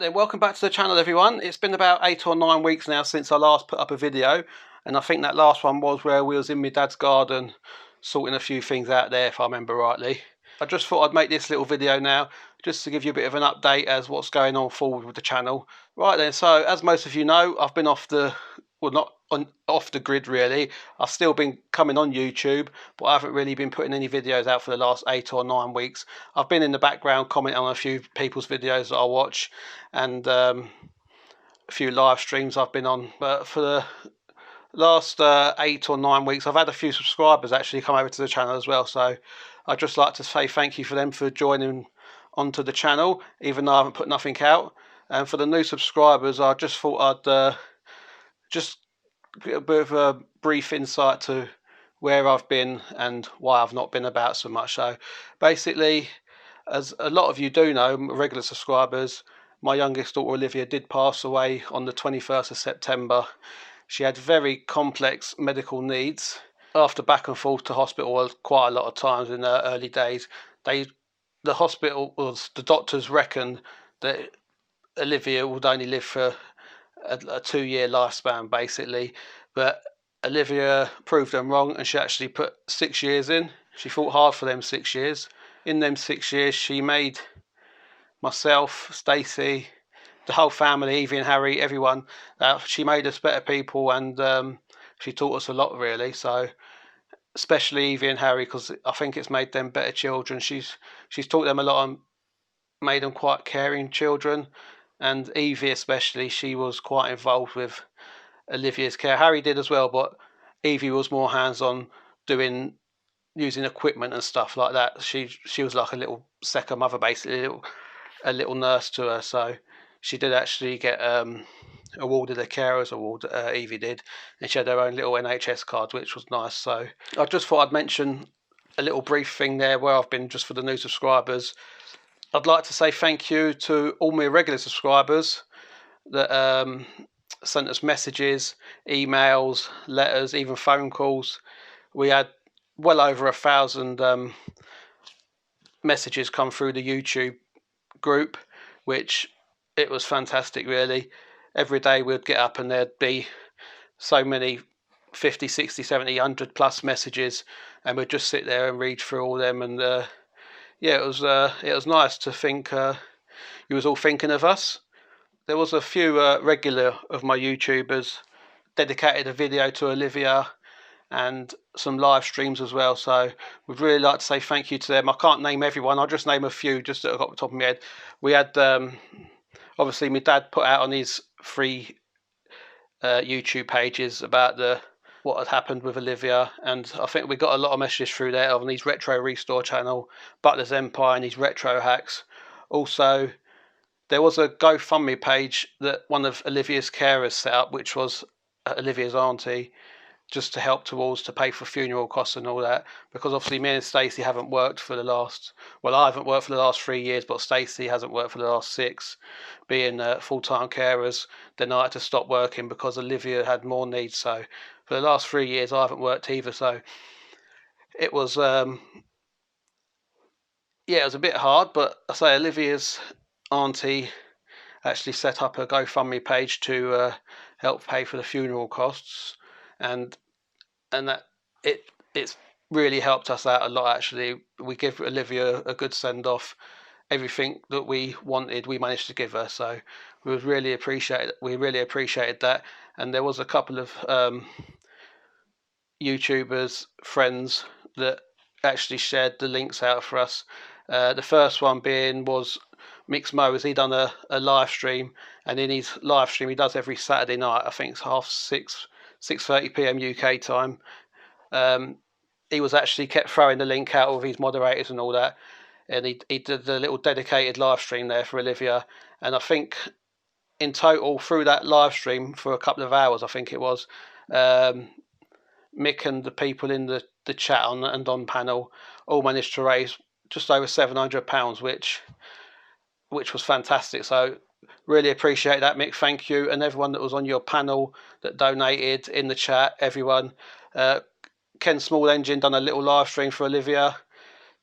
then, welcome back to the channel, everyone. It's been about 8 or 9 weeks now since I last put up a video, and I think that last one was where we was in my dad's garden sorting a few things out there, if I remember rightly. I just thought I'd make this little video now just to give you a bit of an update as what's going on forward with the channel. Right then, so as most of you know, I've been off the off the grid really. I've still been coming on YouTube, but I haven't really been putting any videos out for the last 8 or 9 weeks. I've been in the background commenting on a few people's videos that I watch, and a few live streams I've been on. But for the last 8 or 9 weeks, I've had a few subscribers actually come over to the channel as well. So I'd just like to say thank you for them for joining onto the channel, even though I haven't put nothing out. And for the new subscribers, I just thought I'd just get a bit of a brief insight to where I've been and why I've not been about so much. So basically, as a lot of you do know, regular subscribers, my youngest daughter Olivia did pass away on the 21st of September. She had very complex medical needs. After back and forth to hospital quite a lot of times in the early days, the doctors reckoned that Olivia would only live for a 2-year lifespan basically, but Olivia proved them wrong, and she actually put 6 years in. She fought hard for them 6 years. In them 6 years, she made myself, Stacey, the whole family, Evie and Harry, everyone. She made us better people, and she taught us a lot really. So especially Evie and Harry, because I think it's made them better children. She's taught them a lot and made them quite caring children. And Evie especially, she was quite involved with Olivia's care. Harry did as well, but Evie was more hands-on, using equipment and stuff like that. She was like a little second mother basically, a little nurse to her. So she did actually get awarded a carers award, Evie did, and she had her own little NHS card, which was nice. So I just thought I'd mention a little brief thing there where I've been, just for the new subscribers. I'd like to say thank you to all my regular subscribers that sent us messages, emails, letters, even phone calls. We had well over 1,000 messages come through the YouTube group, which it was fantastic really. Every day we'd get up and there'd be so many 50, 60, 70, 100 plus messages, and we'd just sit there and read through all them. And yeah, it was nice to think you was all thinking of us. There was a few regular of my YouTubers dedicated a video to Olivia, and some live streams as well. So we'd really like to say thank you to them. I can't name everyone. I'll just name a few just that I've got off the top of my head. We had obviously my dad put out on his free YouTube pages about what had happened with Olivia, and I think we got a lot of messages through there on his Retro Restore channel, Butler's Empire, and his Retro Hacks. Also, there was a GoFundMe page that one of Olivia's carers set up, which was Olivia's auntie, just to help to pay for funeral costs and all that, because obviously me and Stacey haven't worked for the last, well, I haven't worked for the last 3 years, but Stacey hasn't worked for the last 6, being full-time carers. Then I had to stop working because Olivia had more needs. So for the last 3 years I haven't worked either. So it was yeah, it was a bit hard, but I say Olivia's auntie actually set up a GoFundMe page to help pay for the funeral costs, and that it's really helped us out a lot actually. We give Olivia a good send off. Everything that we wanted, we managed to give her. So we really appreciated that. And there was a couple of YouTubers friends that actually shared the links out for us. The first one was Mix Mowers. He done a live stream, and in his live stream he does every Saturday night, I think it's 6:30 p.m. UK time. He was actually kept throwing the link out with his moderators and all that, and he did a little dedicated live stream there for Olivia. And I think in total through that live stream for a couple of hours, I think it was, Mick and the people in the chat and on panel all managed to raise just over £700, which was fantastic. So really appreciate that, Mick. Thank you. And everyone that was on your panel that donated in the chat, everyone. Ken Small Engine done a little live stream for Olivia.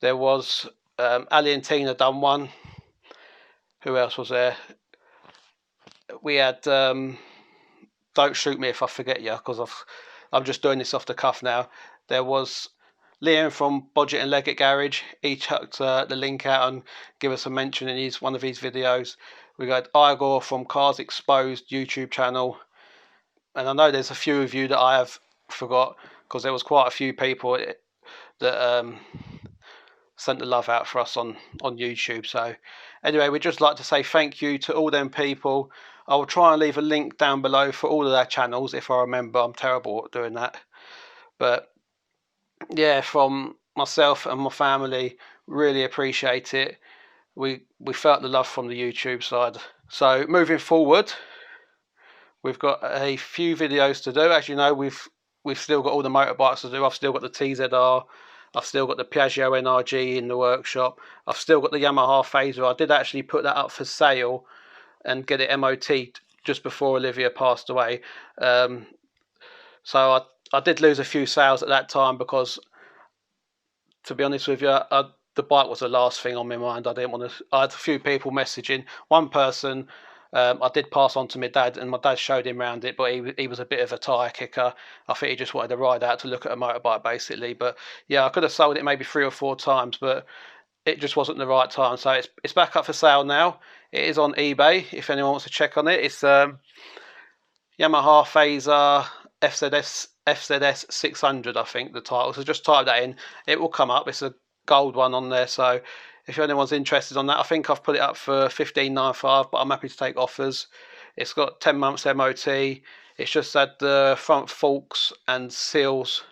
There was Ali and Tina done one. Who else was there? we had don't shoot me if I forget you, because I'm just doing this off the cuff now. There was Liam from Bodget and Leggett Garage. He chucked the link out and give us a mention in one of his videos. We got Igor from Cars Exposed YouTube channel, and I know there's a few of you that I have forgot, because there was quite a few people that sent the love out for us on YouTube. So anyway, we'd just like to say thank you to all them people. I will try and leave a link down below for all of their channels if I remember. I'm terrible at doing that, but yeah, from myself and my family, really appreciate it. We felt the love from the YouTube side. So moving forward, we've got a few videos to do. As you know, we've still got all the motorbikes to do. I've still got the TZR. I've still got the Piaggio NRG in the workshop. I've still got the Yamaha Phaser. I did actually put that up for sale and get it MOT'd just before Olivia passed away. So I did lose a few sales at that time because, to be honest with you, the bike was the last thing on my mind. I didn't want to. I had a few people messaging. One person I did pass on to my dad, and my dad showed him around it, but he was a bit of a tyre kicker. I think he just wanted to ride out to look at a motorbike, basically. But yeah, I could have sold it maybe 3 or 4 times, but it just wasn't the right time. So it's back up for sale now. It is on eBay if anyone wants to check on it. It's Yamaha Phaser FZS 600, I think the title. So just type that in, it will come up. It's a gold one on there, so if anyone's interested on that, I think I've put it up for $15.95, but I'm happy to take offers. It's got 10 months MOT. It's just had the front forks and seals.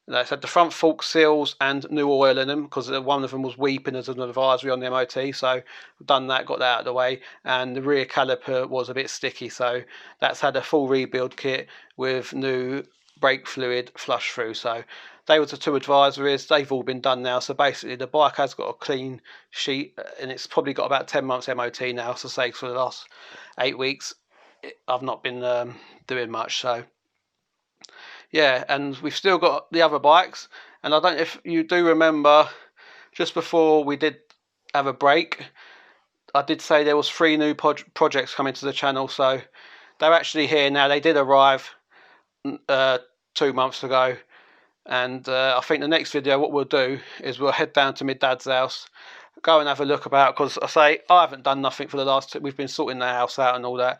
No, it's had the front fork seals and new oil in them, because one of them was weeping as an advisory on the MOT. So I've done that, got that out of the way, and the rear caliper was a bit sticky, so that's had a full rebuild kit with new brake fluid flush through. So they were the 2 advisories. They've all been done now. So basically the bike has got a clean sheet, and it's probably got about 10 months MOT now. So say for the last 8 weeks I've not been doing much. So yeah, and we've still got the other bikes, and I don't know if you do remember, just before we did have a break, I did say there was 3 new projects coming to the channel. So they're actually here now. They did arrive 2 months ago, and I think the next video what we'll do is we'll head down to my dad's house, go and have a look about, because I say I haven't done nothing for the last 2. We've been sorting the house out and all that,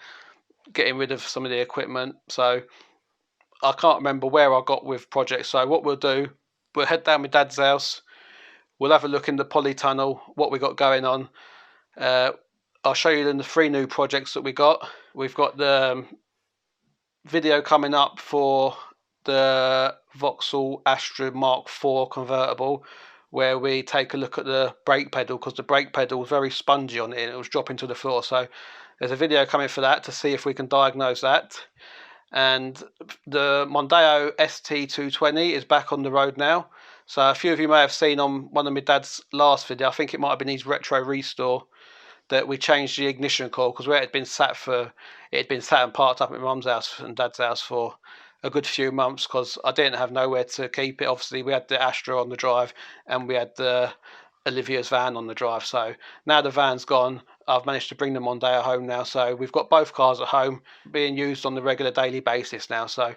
getting rid of some of the equipment, so I can't remember where I got with projects. So what we'll do, we'll head down my dad's house, we'll have a look in the polytunnel, what we got going on. I'll show you the 3 new projects that we got. We've got the video coming up for the Vauxhall Astra Mark IV convertible, where we take a look at the brake pedal, because the brake pedal was very spongy on it and it was dropping to the floor. So there's a video coming for that to see if we can diagnose that. And the Mondeo ST220 is back on the road now. So a few of you may have seen on one of my dad's last video, I think it might have been his retro restore, that we changed the ignition coil, because where it had been sat and parked up at my mum's house and dad's house for a good few months, because I didn't have nowhere to keep it. Obviously we had the Astra on the drive and we had the Olivia's van on the drive. So now the van's gone, I've managed to bring the Mondeo home now, so we've got both cars at home being used on the regular daily basis now. So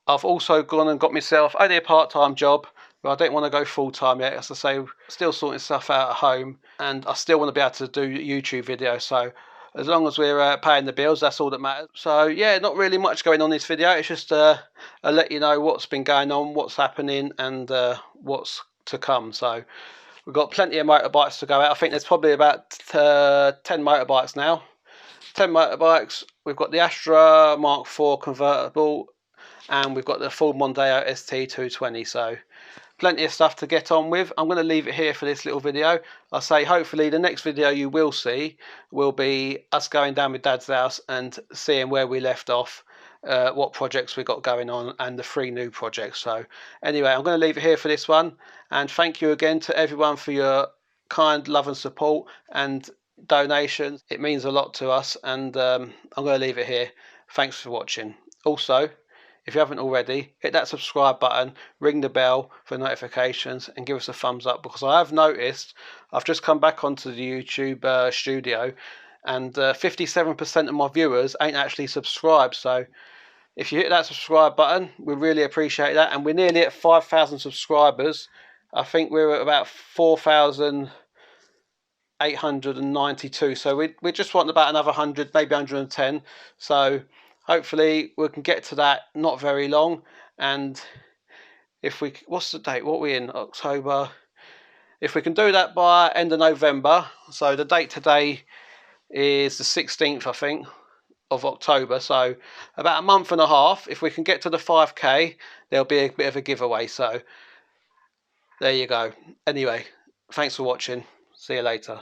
I've also gone and got myself only a part-time job, but I don't want to go full-time yet. As I say, still sorting stuff out at home, and I still want to be able to do YouTube videos. So as long as we're paying the bills, that's all that matters. So yeah, not really much going on in this video. It's just I'll let you know what's been going on, what's happening, and what's to come. So we've got plenty of motorbikes to go out. I think there's probably about 10 motorbikes now. 10 motorbikes. We've got the Astra Mark IV convertible, and we've got the full Mondeo ST220. So plenty of stuff to get on with. I'm going to leave it here for this little video. I say hopefully the next video you will see will be us going down with Dad's house and seeing where we left off, what projects we got going on, and the 3 new projects. So anyway, I'm going to leave it here for this one, and thank you again to everyone for your kind love and support and donations. It means a lot to us, and I'm going to leave it here. Thanks for watching. Also, if you haven't already, hit that subscribe button, ring the bell for notifications, and give us a thumbs up, because I have noticed, I've just come back onto the YouTube studio, and 57% of my viewers ain't actually subscribed. So if you hit that subscribe button, we really appreciate that. And we're nearly at 5,000 subscribers. I think we're at about 4,892. So we just want about another 100, maybe 110. So hopefully we can get to that not very long. And if we, what's the date? What are we in? October. If we can do that by end of November, so the date today is the 16th, I think, of October, so about a month and a half. If we can get to the 5k, there'll be a bit of a giveaway. So there you go. Anyway, thanks for watching. See you later.